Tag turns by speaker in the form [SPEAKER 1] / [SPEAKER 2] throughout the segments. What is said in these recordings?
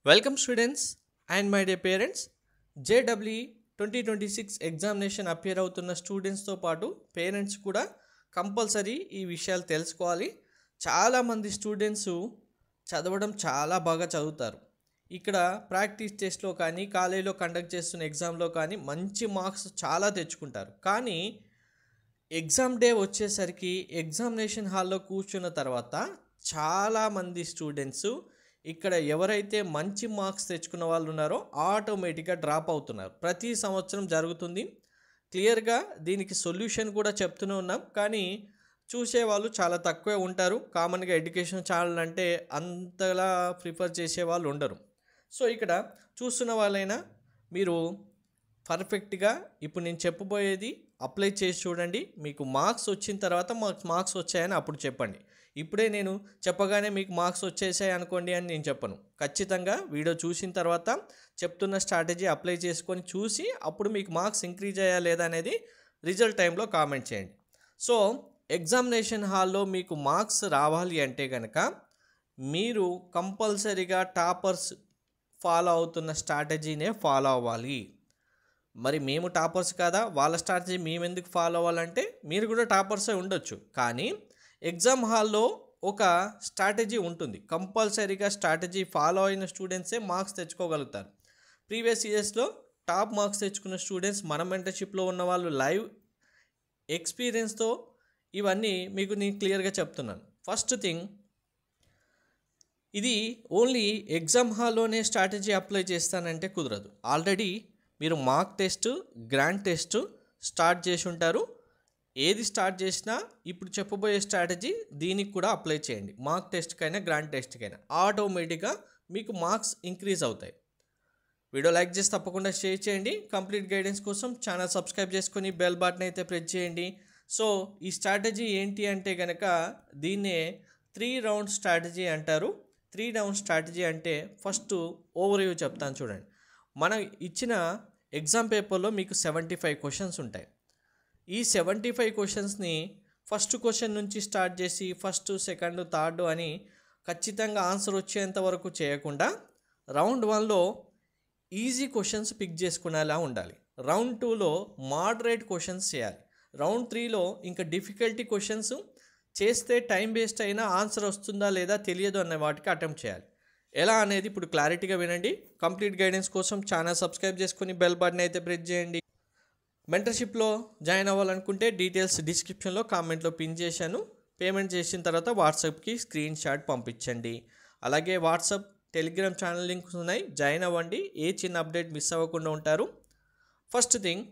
[SPEAKER 1] Welcome students and my dear parents. JEE 2026 examination appear అవుతున్న స్టూడెంట్స్తో పాటు parents కూడా compulsory ఈ విషయాలు తెలుసుకోవాలి. చాలామంది స్టూడెంట్స్ చదవడం చాలా బాగా చదువుతారు. ఇక్కడ ప్రాక్టీస్ టెస్ట్లో కానీ కాలేజీలో కండక్ట్ చేస్తున్న ఎగ్జామ్లో కానీ మంచి మార్క్స్ చాలా తెచ్చుకుంటారు. కానీ ఎగ్జామ్ డే వచ్చేసరికి ఎగ్జామినేషన్ హాల్లో కూర్చున్న తర్వాత చాలామంది స్టూడెంట్స్ ఇక్కడ ఎవరైతే మంచి మార్క్స్ తెచ్చుకున్న వాళ్ళు ఉన్నారో ఆటోమేటిక్గా డ్రాప్ అవుతున్నారు. ప్రతి సంవత్సరం జరుగుతుంది. క్లియర్గా దీనికి సొల్యూషన్ కూడా చెప్తూనే ఉన్నాం. కానీ చూసేవాళ్ళు చాలా తక్కువే ఉంటారు. కామన్గా ఎడ్యుకేషన్ ఛానల్ అంటే అంతలా ప్రిఫర్ చేసే వాళ్ళు ఉండరు. సో ఇక్కడ చూస్తున్న వాళ్ళైనా మీరు పర్ఫెక్ట్గా ఇప్పుడు నేను చెప్పబోయేది అప్లై చేసి చూడండి. మీకు మార్క్స్ వచ్చిన తర్వాత మార్క్స్ వచ్చాయని అప్పుడు చెప్పండి. ఇప్పుడే నేను చెప్పగానే మీకు మార్క్స్ వచ్చేసాయి అనుకోండి అని నేను చెప్పను. ఖచ్చితంగా వీడియో చూసిన తర్వాత చెప్తున్న స్ట్రాటజీ అప్లై చేసుకొని చూసి అప్పుడు మీకు మార్క్స్ ఇంక్రీజ్ అయ్యా లేదా అనేది రిజల్ట్ టైంలో కామెంట్ చేయండి. సో ఎగ్జామినేషన్ హాల్లో మీకు మార్క్స్ రావాలి అంటే కనుక మీరు కంపల్సరీగా టాపర్స్ ఫాలో అవుతున్న స్ట్రాటజీనే ఫాలో అవ్వాలి. మరి మేము టాపర్స్ కాదా, వాళ్ళ స్ట్రాటజీ మేము ఎందుకు ఫాలో అవ్వాలంటే మీరు కూడా టాపర్సే ఉండొచ్చు. కానీ ఎగ్జామ్ హాల్లో ఒక స్ట్రాటజీ ఉంటుంది. కంపల్సరీగా స్ట్రాటజీ ఫాలో అయిన స్టూడెంట్సే మార్క్స్ తెచ్చుకోగలుగుతారు. ప్రీవియస్ ఇయర్స్లో టాప్ మార్క్స్ తెచ్చుకున్న స్టూడెంట్స్ మన మెంటర్షిప్లో ఉన్న వాళ్ళు లైవ్ ఎక్స్పీరియన్స్తో ఇవన్నీ మీకు నేను క్లియర్గా చెప్తున్నాను. ఫస్ట్ థింగ్, ఇది ఓన్లీ ఎగ్జామ్ హాల్లోనే స్ట్రాటజీ అప్లై చేస్తానంటే కుదరదు. ఆల్రెడీ మీరు mark test, grand test start చేసి ఉంటారు. ఏది స్టార్ట్ చేసినా ఇప్పుడు చెప్పబోయే స్ట్రాటజీ దీనికి కూడా అప్లై చేయండి. మార్క్ టెస్ట్కైనా గ్రాండ్ టెస్ట్కైనా ఆటోమేటిక్గా మీకు మార్క్స్ ఇంక్రీజ్ అవుతాయి. వీడియో లైక్ చేసి తప్పకుండా షేర్ చేయండి. కంప్లీట్ గైడెన్స్ కోసం ఛానల్ సబ్స్క్రైబ్ చేసుకొని బెల్ బటన్ అయితే ప్రెస్ చేయండి. సో ఈ స్ట్రాటజీ ఏంటి అంటే కనుక దీన్నే 3 రౌండ్ స్ట్రాటజీ అంటారు. 3 రౌండ్ స్ట్రాటజీ అంటే ఫస్ట్ ఓవర్వ్యూ చెప్తాను చూడండి. మనం ఇచ్చిన ఎగ్జామ్ పేపర్లో మీకు 75 క్వశ్చన్స్ ఉంటాయి. ఈ 75 క్వశ్చన్స్ని ఫస్ట్ క్వశ్చన్ నుంచి స్టార్ట్ చేసి ఫస్ట్, సెకండ్, థర్డ్ అని ఖచ్చితంగా ఆన్సర్ వచ్చేంత వరకు చేయకుండా రౌండ్ 1లో ఈజీ క్వశ్చన్స్ పిక్ చేసుకునేలా ఉండాలి. రౌండ్ 2లో మోడరేట్ క్వశ్చన్స్ చేయాలి. రౌండ్ 3లో ఇంకా డిఫికల్టీ క్వశ్చన్స్ చేస్తే టైం వేస్ట్ అయినా ఆన్సర్ వస్తుందా లేదా తెలియదు అనే వాటికి అటెంప్ట్ చేయాలి. ఎలా అనేది ఇప్పుడు క్లారిటీగా వినండి. కంప్లీట్ గైడెన్స్ కోసం ఛానల్ సబ్స్క్రైబ్ చేసుకుని బెల్ బటన్ అయితే ప్రెస్ చేయండి. మెంటర్షిప్లో జాయిన్ అవ్వాలనుకుంటే డీటెయిల్స్ డిస్క్రిప్షన్లో కామెంట్లో పిన్ చేశాను. పేమెంట్ చేసిన తర్వాత వాట్సాప్కి స్క్రీన్ షాట్ పంపించండి. అలాగే వాట్సాప్, టెలిగ్రామ్ ఛానల్ లింక్స్ ఉన్నాయి, జాయిన్ అవ్వండి. ఏ చిన్న అప్డేట్ మిస్ అవ్వకుండా ఉంటారు. ఫస్ట్ థింగ్,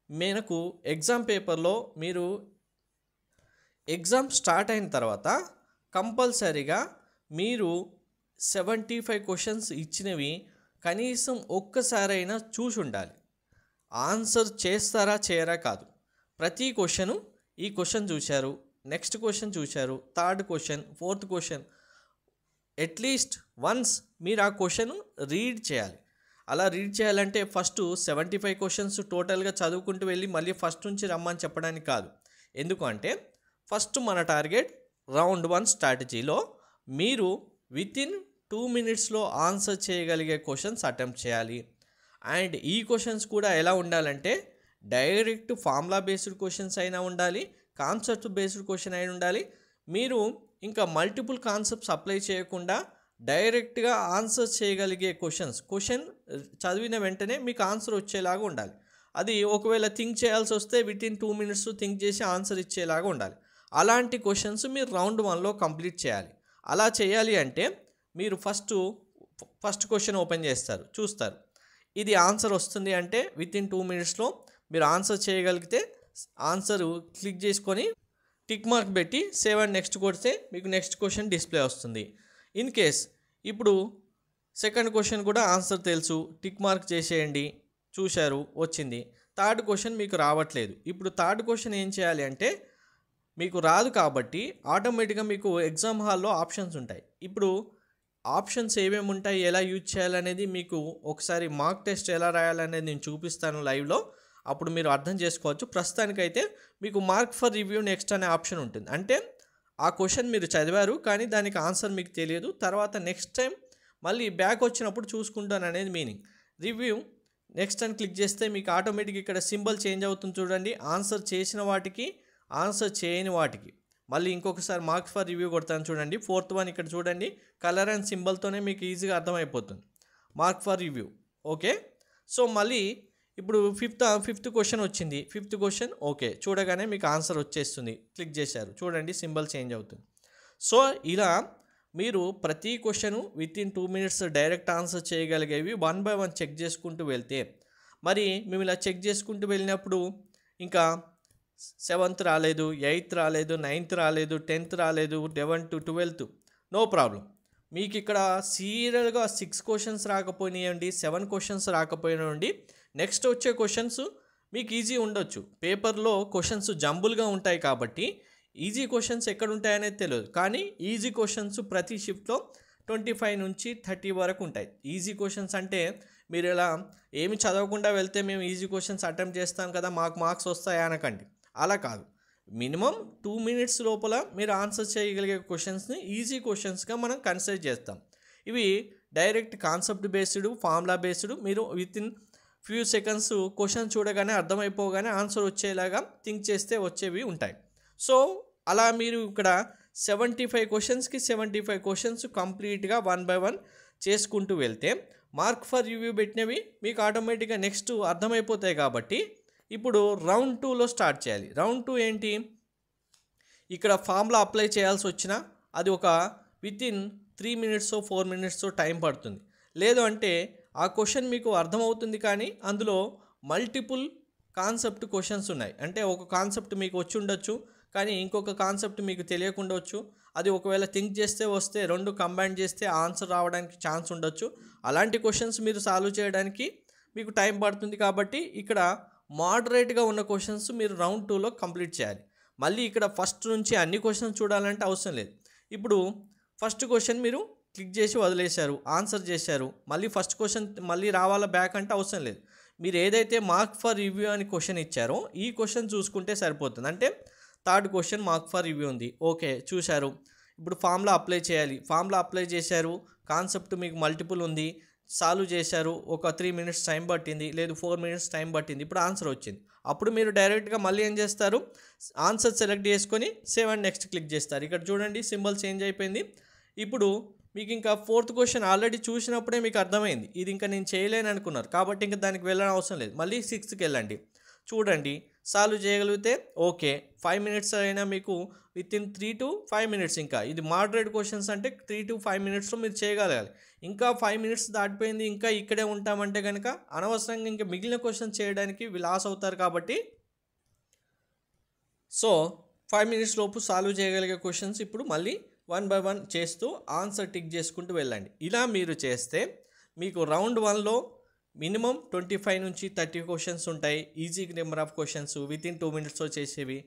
[SPEAKER 1] మనకు ఎగ్జామ్ పేపర్లో మీరు ఎగ్జామ్ స్టార్ట్ అయిన తర్వాత కంపల్సరీగా మీరు 75 క్వశ్చన్స్ ఇచ్చినవి కనీసం ఒక్కసారైనా చూసి ఉండాలి. ఆన్సర్ చేస్తారా చేయరా కాదు. ప్రతి క్వశ్చను ఈ క్వశ్చన్ చూశారు, నెక్స్ట్ క్వశ్చన్ చూశారు, third question, fourth question, at least once మీరు ఆ క్వశ్చన్ రీడ్ చేయాలి. అలా రీడ్ చేయాలంటే ఫస్ట్ 75 క్వశ్చన్స్ టోటల్గా చదువుకుంటూ వెళ్ళి మళ్ళీ ఫస్ట్ నుంచి రమ్మని చెప్పడానికి కాదు. ఎందుకంటే ఫస్ట్ మన టార్గెట్ రౌండ్ 1 స్ట్రాటజీలో మీరు వితిన్ 2 మినిట్స్లో ఆన్సర్ చేయగలిగే క్వశ్చన్స్ అటెంప్ట్ చేయాలి. అండ్ ఈ క్వశ్చన్స్ కూడా ఎలా ఉండాలంటే డైరెక్ట్ ఫార్ములా బేస్డ్ క్వశ్చన్స్ అయినా ఉండాలి, కాన్సెప్ట్ బేస్డ్ క్వశ్చన్ అయినా ఉండాలి. మీరు ఇంకా మల్టిపుల్ కాన్సెప్ట్స్ అప్లై చేయకుండా డైరెక్ట్గా ఆన్సర్ చేయగలిగే క్వశ్చన్ చదివిన వెంటనే మీకు ఆన్సర్ వచ్చేలాగా ఉండాలి. అది ఒకవేళ థింక్ చేయాల్సి వస్తే వితిన్ 2 మినిట్స్ థింక్ చేసి ఆన్సర్ ఇచ్చేలాగా ఉండాలి. అలాంటి క్వశ్చన్స్ మీరు రౌండ్ 1లో కంప్లీట్ చేయాలి. అలా చేయాలి అంటే మీరు ఫస్ట్ క్వశ్చన్ ఓపెన్ చేస్తారు, చూస్తారు. ఇది ఆన్సర్ వస్తుంది అంటే వితిన్ 2 మినిట్స్లో మీరు ఆన్సర్ చేయగలిగితే ఆన్సర్ క్లిక్ చేసుకొని టిక్ మార్క్ పెట్టి సేవ్ అండ్ నెక్స్ట్ కొడితే మీకు నెక్స్ట్ క్వశ్చన్ డిస్ప్లే వస్తుంది. ఇన్ కేస్ ఇప్పుడు సెకండ్ క్వశ్చన్ కూడా ఆన్సర్ తెలుసు, టిక్ మార్క్ చేసేయండి, చూశారు, వచ్చింది. థర్డ్ క్వశ్చన్ మీకు రావట్లేదు. ఇప్పుడు థర్డ్ క్వశ్చన్ ఏం చేయాలి అంటే మీకు రాదు కాబట్టి ఆటోమేటిక్గా మీకు ఎగ్జామ్ హాల్లో ఆప్షన్స్ ఉంటాయి. ఇప్పుడు ఆప్షన్స్ ఏమేమి ఉంటాయి, ఎలా యూజ్ చేయాలనేది మీకు ఒకసారి మార్క్ టెస్ట్ ఎలా రాయాలనేది నేను చూపిస్తాను లైవ్లో. అప్పుడు మీరు అర్థం చేసుకోవచ్చు. ప్రస్తుతానికైతే మీకు మార్క్ ఫర్ రివ్యూ నెక్స్ట్ అనే ఆప్షన్ ఉంటుంది. అంటే ఆ క్వశ్చన్ మీరు చదివారు కానీ దానికి ఆన్సర్ మీకు తెలియదు. తర్వాత నెక్స్ట్ టైం మళ్ళీ బ్యాక్ వచ్చినప్పుడు చూసుకుంటాను అనేది మీనింగ్. రివ్యూ నెక్స్ట్ అని క్లిక్ చేస్తే మీకు ఆటోమేటిక్ ఇక్కడ సింబల్ చేంజ్ అవుతుంది చూడండి. ఆన్సర్ చేసిన వాటికి, ఆన్సర్ చేయని వాటికి. మళ్ళీ ఇంకొకసారి మార్క్స్ ఫర్ రివ్యూ కొడతాను చూడండి. 4th వన్ ఇక్కడ చూడండి, కలర్ అండ్ సింబల్తోనే మీకు ఈజీగా అర్థమైపోతుంది mark for review. Okay, so మళ్ళీ ఇప్పుడు ఫిఫ్త్ క్వశ్చన్ వచ్చింది. 5th క్వశ్చన్ ఓకే, చూడగానే మీకు ఆన్సర్ వచ్చేస్తుంది. క్లిక్ చేశారు చూడండి, సింబల్ చేంజ్ అవుతుంది. సో ఇలా మీరు ప్రతి question within 2 minutes direct answer చేయగలిగేవి 1 by 1 చెక్ చేసుకుంటూ వెళ్తే, మరి మేము ఇలా చెక్ చేసుకుంటూ వెళ్ళినప్పుడు ఇంకా 7th రాలేదు, 8th రాలేదు, 9th రాలేదు, 10th రాలేదు, 11th 12th నో ప్రాబ్లం. మీకు ఇక్కడ సీరియల్గా 6 క్వశ్చన్స్ రాకపోయినాయండి, 7 క్వశ్చన్స్ రాకపోయినాయండి, నెక్స్ట్ వచ్చే క్వశ్చన్స్ మీకు ఈజీ ఉండొచ్చు. పేపర్లో క్వశ్చన్స్ జంబుల్గా ఉంటాయి కాబట్టి ఈజీ క్వశ్చన్స్ ఎక్కడ ఉంటాయనేది తెలియదు. కానీ ఈజీ క్వశ్చన్స్ ప్రతి షిఫ్ట్లో 25 నుంచి 30 వరకు ఉంటాయి. ఈజీ క్వశ్చన్స్ అంటే మీరు ఇలా ఏమి చదవకుండా వెళ్తే మేము ఈజీ క్వశ్చన్స్ అటెంప్ట్ చేస్తాం కదా మాకు మార్క్స్ వస్తాయా అనకండి. అలా కాదు, మినిమం 2 minutes లోపల మీరు ఆన్సర్ చేయగలిగే క్వశ్చన్స్ని ఈజీ క్వశ్చన్స్గా మనం కన్సిడర్ చేస్తాం. ఇవి direct concept based, formula based, మీరు వితిన్ ఫ్యూ సెకండ్స్ క్వశ్చన్ చూడగానే అర్థమైపోగానే ఆన్సర్ వచ్చేలాగా థింక్ చేస్తే వచ్చేవి ఉంటాయి. సో అలా మీరు ఇక్కడ 75 క్వశ్చన్స్కి 75 క్వశ్చన్స్ కంప్లీట్గా 1 by 1 చేసుకుంటూ వెళ్తే మార్క్ ఫర్ రివ్యూ పెట్టినవి మీకు ఆటోమేటిక్గా నెక్స్ట్ అర్థమైపోతాయి. కాబట్టి ఇప్పుడు రౌండ్ 2లో స్టార్ట్ చేయాలి. రౌండ్ 2 ఏంటి, ఇక్కడ ఫార్ములా అప్లై చేయాల్సి వచ్చినా అది ఒక వితిన్ 3 minutes 4 minutes టైం పడుతుంది. లేదు అంటే ఆ క్వశ్చన్ మీకు అర్థమవుతుంది కానీ అందులో మల్టిపుల్ కాన్సెప్ట్ క్వశ్చన్స్ ఉన్నాయి. అంటే ఒక కాన్సెప్ట్ మీకు వచ్చి ఉండొచ్చు కానీ ఇంకొక కాన్సెప్ట్ మీకు తెలియకుండా వచ్చు. అది ఒకవేళ థింక్ చేస్తే వస్తే 2 కంబైన్ చేస్తే ఆన్సర్ రావడానికి ఛాన్స్ ఉండొచ్చు. అలాంటి క్వశ్చన్స్ మీరు సాల్వ్ చేయడానికి మీకు టైం పడుతుంది. కాబట్టి ఇక్కడ మోడరేట్గా ఉన్న క్వశ్చన్స్ మీరు రౌండ్ 2లో కంప్లీట్ చేయాలి. మళ్ళీ ఇక్కడ ఫస్ట్ నుంచి అన్ని క్వశ్చన్స్ చూడాలంటే అవసరం లేదు. ఇప్పుడు ఫస్ట్ క్వశ్చన్ మీరు క్లిక్ చేసి వదిలేశారు, ఆన్సర్ చేశారు, మళ్ళీ ఫస్ట్ క్వశ్చన్ మళ్ళీ రావాలా బ్యాక్ అంటే అవసరం లేదు. మీరు ఏదైతే మార్క్ ఫర్ రివ్యూ అని క్వశ్చన్ ఇచ్చారో ఈ క్వశ్చన్ చూసుకుంటే సరిపోతుంది. అంటే 3rd question mark for review ఉంది, ఓకే చూశారు. ఇప్పుడు ఫార్ములా అప్లై చేయాలి, ఫార్ములా అప్లై చేశారు, కాన్సెప్ట్ మీకు మల్టిపుల్ ఉంది, సాల్వ్ చేశారు, ఒక 3 minutes టైం పట్టింది, లేదు 4 minutes టైం పట్టింది, ఇప్పుడు ఆన్సర్ వచ్చింది. అప్పుడు మీరు డైరెక్ట్గా మళ్ళీ ఏం చేస్తారు, ఆన్సర్ సెలెక్ట్ చేసుకొని సేవ్ అండ్ నెక్స్ట్ క్లిక్ చేస్తారు. ఇక్కడ చూడండి సింబల్ చేంజ్ అయిపోయింది. ఇప్పుడు మీకు ఇంకా 4th క్వశ్చన్ ఆల్రెడీ చూసినప్పుడే మీకు అర్థమైంది, ఇది ఇంకా నేను చేయలేను అనుకున్నారు కాబట్టి ఇంకా దానికి వెళ్ళడం అవసరం లేదు. మళ్ళీ 6th వెళ్ళండి, చూడండి, సాల్వ్ చేయగలిగితే ఓకే. 5 minutes అయినా మీకు వితిన్ 3 to 5 minutes. ఇంకా ఇది మోడరేట్ క్వశ్చన్స్ అంటే 3 to 5 minutesలో మీరు చేయగలగాలి. ఇంకా 5 minutes దాటిపోయింది ఇంకా ఇక్కడే ఉంటామంటే కనుక అనవసరంగా ఇంకా మిగిలిన క్వశ్చన్స్ చేయడానికి లాస్ అవుతారు. కాబట్టి సో 5 minutes లోపు సాల్వ్ చేయగలిగే క్వశ్చన్స్ ఇప్పుడు మళ్ళీ 1 by 1 చేస్తూ ఆన్సర్ టిక్ చేసుకుంటూ వెళ్ళండి. ఇలా మీరు చేస్తే మీకు రౌండ్ 1లో మినిమం 25 నుంచి 30 క్వశ్చన్స్ ఉంటాయి. Easy number of questions within 2 minutesలో చేసేవి.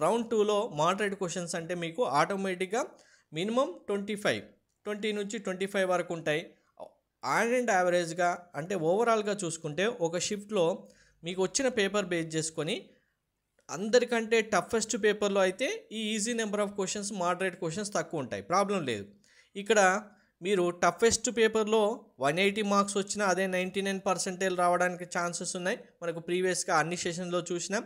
[SPEAKER 1] రౌండ్ 2లో మోడరేట్ క్వశ్చన్స్ అంటే మీకు ఆటోమేటిక్గా మినిమం 20 నుంచి 25 వరకు ఉంటాయి. అండ్ యావరేజ్గా అంటే ఓవరాల్గా చూసుకుంటే ఒక షిఫ్ట్లో మీకు వచ్చిన పేపర్ బేస్ చేసుకొని అందరికంటే టఫెస్ట్ పేపర్లో అయితే ఈ easy number of questions, moderate questions తక్కువ ఉంటాయి, ప్రాబ్లం లేదు. ఇక్కడ మీరు టఫెస్ట్ పేపర్లో 180 మార్క్స్ వచ్చినా అదే 99% రావడానికి ఛాన్సెస్ ఉన్నాయి. మనకు ప్రీవియస్గా అన్ని సెషన్లో చూసినా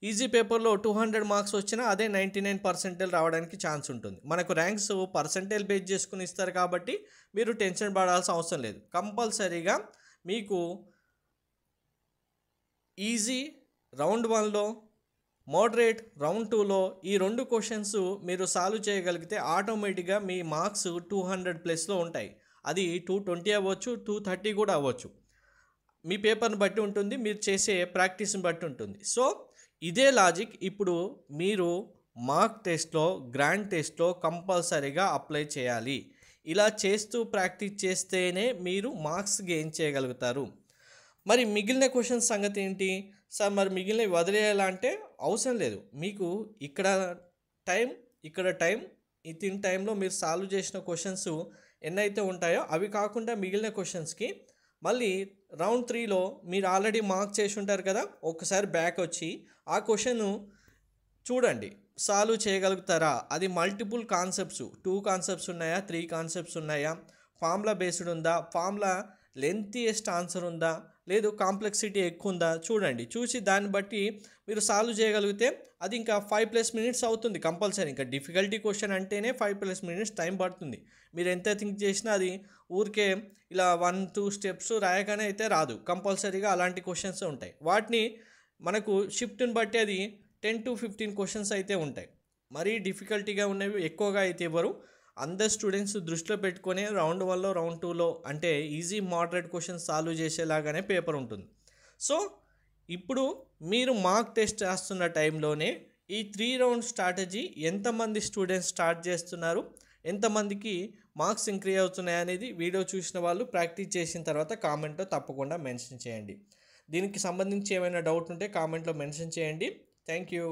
[SPEAKER 1] ఈజీ పేపర్లో 200 మార్క్స్ వచ్చినా అదే 99% రావడానికి ఛాన్స్ ఉంటుంది. మనకు ర్యాంక్స్ పర్సెంటేజ్ బేస్ చేసుకుని ఇస్తారు కాబట్టి మీరు టెన్షన్ పడాల్సిన అవసరం లేదు. కంపల్సరీగా మీకు ఈజీ రౌండ్ 1లో, మోడరేట్ రౌండ్ 2లో ఈ 2 క్వశ్చన్స్ మీరు సాల్వ్ చేయగలిగితే ఆటోమేటిక్గా మీ మార్క్స్ 200+ ఉంటాయి. అది 220 అవ్వచ్చు, 230 కూడా అవ్వచ్చు. మీ పేపర్ని బట్టి ఉంటుంది, మీరు చేసే ప్రాక్టీస్ని బట్టి ఉంటుంది. సో ఇదే లాజిక్ ఇప్పుడు మీరు మార్క్ టెస్ట్లో, గ్రాండ్ టెస్ట్లో కంపల్సరీగా అప్లై చేయాలి. ఇలా చేస్తూ ప్రాక్టీస్ చేస్తేనే మీరు మార్క్స్ గెయిన్ చేయగలుగుతారు. మరి మిగిలిన క్వశ్చన్స్ సంగతి ఏంటి సార్, మరి మిగిలినవి వదిలేయాలా అంటే అవసరం లేదు. మీకు ఇక్కడ టైం వితిన్ టైంలో మీరు సాల్వ్ చేసిన క్వశ్చన్స్ ఎన్నైతే ఉంటాయో అవి కాకుండా మిగిలిన క్వశ్చన్స్కి మళ్ళీ రౌండ్ 3లో మీరు ఆల్రెడీ మార్క్ చేసి ఉంటారు కదా, ఒక్కసారి బ్యాక్ వచ్చి ఆ క్వశ్చన్ చూడండి, సాల్వ్ చేయగలుగుతారా. అది మల్టిపుల్ కాన్సెప్ట్స్, 2 కాన్సెప్ట్స్ ఉన్నాయా, 3 కాన్సెప్ట్స్ ఉన్నాయా, ఫార్ములా బేస్డ్ ఉందా, ఫార్ములా లెంతీయెస్ట్ ఆన్సర్ ఉందా, లేదు కాంప్లెక్సిటీ ఎక్కువ ఉందా చూడండి. చూసి దాన్ని బట్టి మీరు సాల్వ్ చేయగలిగితే అది ఇంకా 5+ మినిట్స్ అవుతుంది కంపల్సరీ. ఇంకా డిఫికల్టీ క్వశ్చన్ అంటేనే 5+ మినిట్స్ టైం పడుతుంది. మీరు ఎంత థింక్ చేసినా అది ఊరికే ఇలా 1-2 స్టెప్స్ రాయగానే అయితే రాదు. కంపల్సరీగా అలాంటి క్వశ్చన్స్ ఉంటాయి. వాటిని మనకు షిఫ్ట్ని బట్టి అది 10-15 క్వశ్చన్స్ అయితే ఉంటాయి. మరీ డిఫికల్టీగా ఉన్నవి ఎక్కువగా అయితే ఇవ్వరు. అందరు స్టూడెంట్స్ దృష్టిలో పెట్టుకొని రౌండ్ 1లో రౌండ్ 2లో అంటే ఈజీ మోడరేట్ క్వశ్చన్స్ సాల్వ్ చేసేలాగానే పేపర్ ఉంటుంది. సో ఇప్పుడు మీరు మార్క్ టెస్ట్ రాస్తున్న టైంలోనే ఈ 3 రౌండ్ స్ట్రాటజీ ఎంతమంది స్టూడెంట్స్ స్టార్ట్ చేస్తున్నారు, ఎంతమందికి మార్క్స్ ఇంక్రీజ్ అవుతున్నాయి అనేది వీడియో చూసిన వాళ్ళు ప్రాక్టీస్ చేసిన తర్వాత కామెంట్లో తప్పకుండా మెన్షన్ చేయండి. దీనికి సంబంధించి ఏమైనా డౌట్ ఉంటే కామెంట్లో మెన్షన్ చేయండి. Thank you.